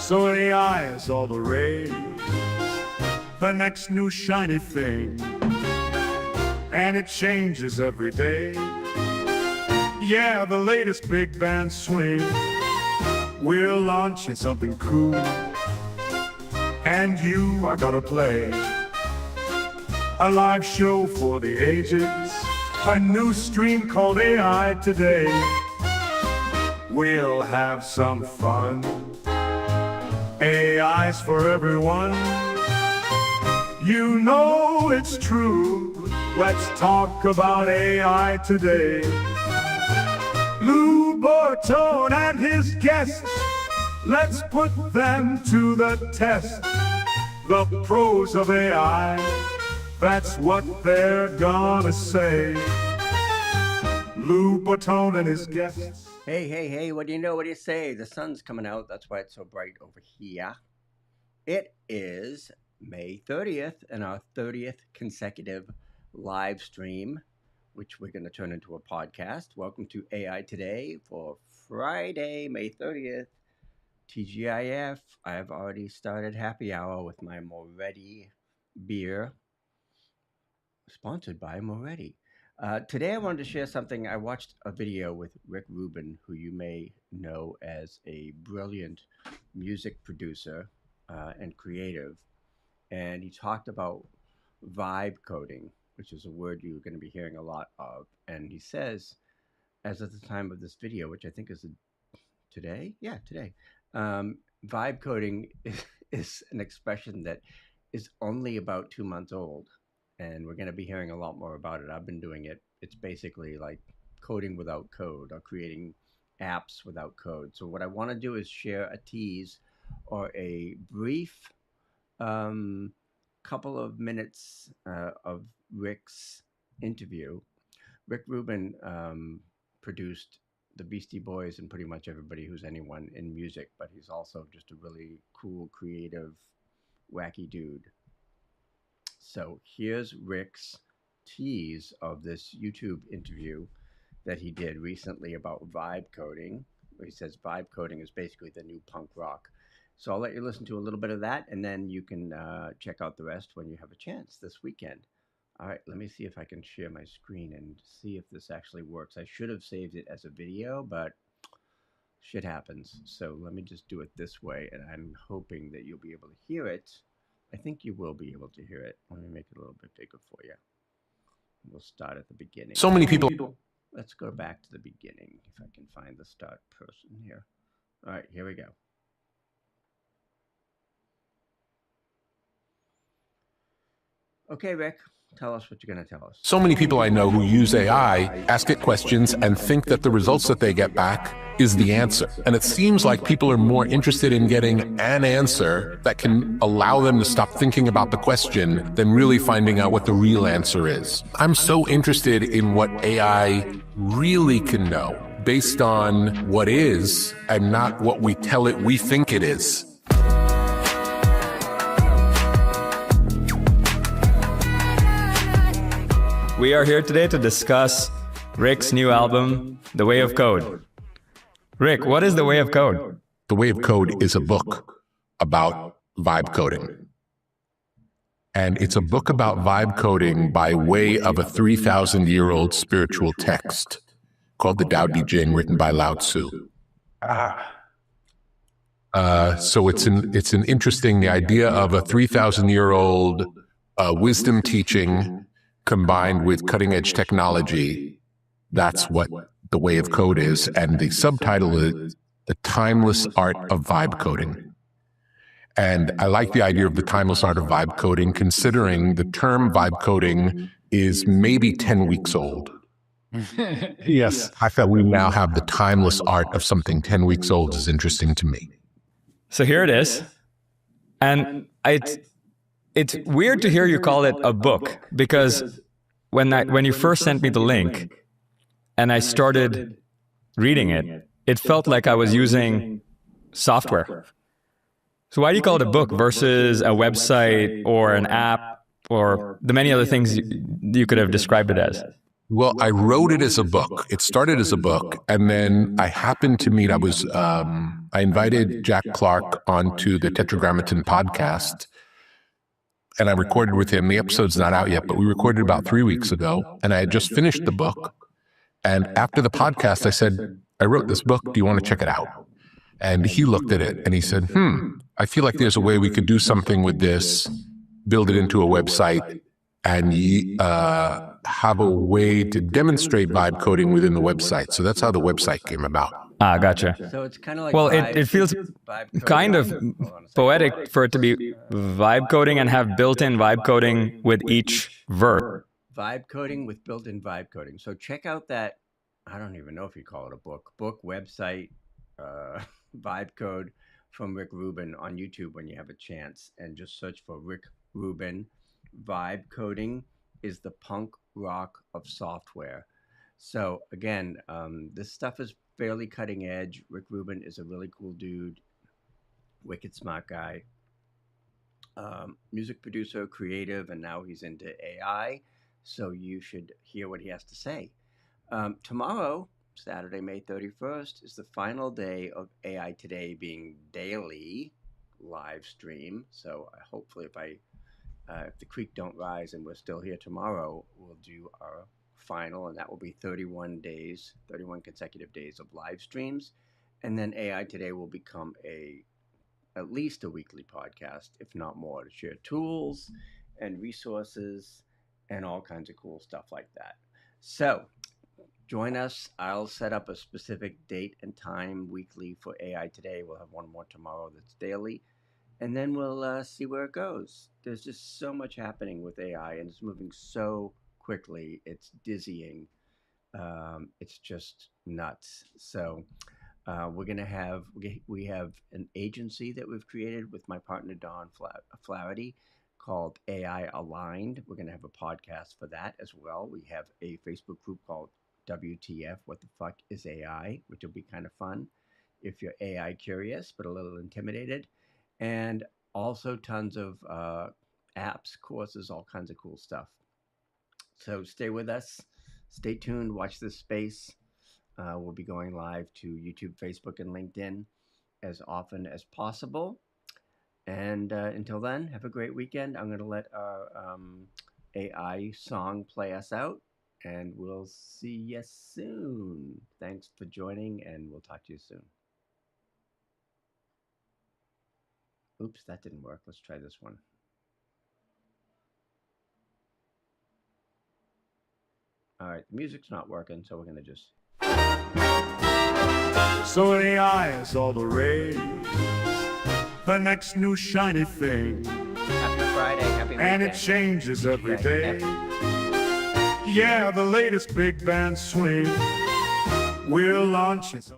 So AI is all the rage, the next new shiny thing, and it changes every day. Yeah, the latest big band swing. We're launching something cool, and you are gonna play a live show for the ages, a new stream called AI Today. We'll have some fun. AI's for everyone. You know it's true. Let's talk about AI today. Lou Bortone and his guests, let's put them to the test. The pros of AI, that's what they're gonna say. Lou Bortone and his guests. Hey, what do you know? What do you say? The sun's coming out. That's why it's so bright over here. It is May 30th and our 30th consecutive live stream, which we're going to turn into a podcast. Welcome to AI Today for Friday, May 30th. TGIF, I've already started happy hour with my Moretti beer, sponsored by Moretti. Today I wanted to share something. I watched a video with Rubin, who you may know as a brilliant music producer and creative. And he talked about vibe coding, which is a word you're going to be hearing a lot of. And he says, as at the time of this video, which I think is today? Yeah, today. Vibe coding is an expression that is only about 2 months old. And we're going to be hearing a lot more about it. I've been doing it. It's basically like coding without code or creating apps without code. So what I want to do is share a tease or a brief couple of minutes of Rick's interview. Rubin produced the Beastie Boys and pretty much everybody who's anyone in music, but he's also just a really cool, creative, wacky dude. So here's Rick's tease of this YouTube interview that he did recently about vibe coding. He says vibe coding is basically the new punk rock. So I'll let you listen to a little bit of that, and then you can check out the rest when you have a chance this weekend. All right, let me see if I can share my screen and see if this actually works. I should have saved it as a video, but shit happens. So let me just do it this way, and I'm hoping that you'll be able to hear it. I think you will be able to hear it. Let me make it a little bit bigger for you. We'll start at the beginning. So many people. Let's go back to the beginning, if I can find the start person here. All right, here we go. Okay, Rick, tell us what you're going to tell us. So many people I know who use AI, ask it questions, and think that the results that they get back is the answer. And it seems like people are more interested in getting an answer that can allow them to stop thinking about the question than really finding out what the real answer is. I'm so interested in what AI really can know based on what is and not what we tell it we think it is. We are here today to discuss Rick's new album, The Way of Code. Rick, what is The Way of Code? The Way of Code is a book about vibe coding. And it's a book about vibe coding by way of a 3,000-year-old spiritual text called the Tao Te Ching, written by Lao Tzu. So it's an interesting, the idea of a 3,000-year-old wisdom teaching combined with cutting-edge technology. That's what The Way of Code is. And the subtitle is The Timeless Art of Vibe Coding. And I like the idea of the timeless art of vibe coding, considering the term vibe coding is maybe 10 weeks old. Yes, I felt we now have the timeless art of something 10 weeks old is interesting to me. So here it is. And it's weird to hear you call it a book, because when you first sent me the link and I started reading it, it felt like I was using software. So why do you call it a book versus a website or an app or the many other things you could have described it as? Well, I wrote it as a book. It started as a book, and then I happened to meet. I invited Jack Clark onto the Tetragrammaton podcast, and I recorded with him. The episode's not out yet, but we recorded about 3 weeks ago, and I had just finished the book. And after the podcast, I said, I wrote this book. Do you want to check it out? And he looked at it and he said, I feel like there's a way we could do something with this, build it into a website, and have a way to demonstrate vibe coding within the website. So that's how the website came about. Ah, gotcha. So it's kind of like Well, it feels kind of poetic for it to be vibe coding and have built-in vibe coding with each verb. Vibe coding with built-in vibe coding. So check out that, I don't even know if you call it a book website, vibe code from Rick Rubin on YouTube when you have a chance, and just search for Rick Rubin. Vibe coding is the punk rock of software. So again, this stuff is fairly cutting edge. Rick Rubin is a really cool dude, wicked smart guy, music producer, creative, and now he's into AI. So you should hear what he has to say. Tomorrow, Saturday, May 31st, is the final day of AI Today being daily live stream. So hopefully if the creek don't rise and we're still here tomorrow, we'll do our final, and that will be 31 days, 31 consecutive days of live streams. And then AI Today will become at least a weekly podcast, if not more, to share tools and resources and all kinds of cool stuff like that. So join us. I'll set up a specific date and time weekly for AI Today. We'll have one more tomorrow that's daily. And then we'll see where it goes. There's just so much happening with AI, and it's moving so quickly. It's dizzying. It's just nuts. So we have an agency that we've created with my partner, Don Flaherty, called AI Aligned. We're going to have a podcast for that as well. We have a Facebook group called WTF, What the Fuck is AI, which will be kind of fun if you're AI curious, but a little intimidated. And also tons of apps, courses, all kinds of cool stuff. So stay with us. Stay tuned. Watch this space. We'll be going live to YouTube, Facebook, and LinkedIn as often as possible. And until then, have a great weekend. I'm going to let our AI song play us out, and we'll see you soon. Thanks for joining, and we'll talk to you soon. Oops, that didn't work. Let's try this one. All right, the music's not working, so we're going to just... So AI is all the rage, the next new shiny thing, Happy Friday, happy weekend. and it changes every day. Yeah, the latest big band swing. We're launching some...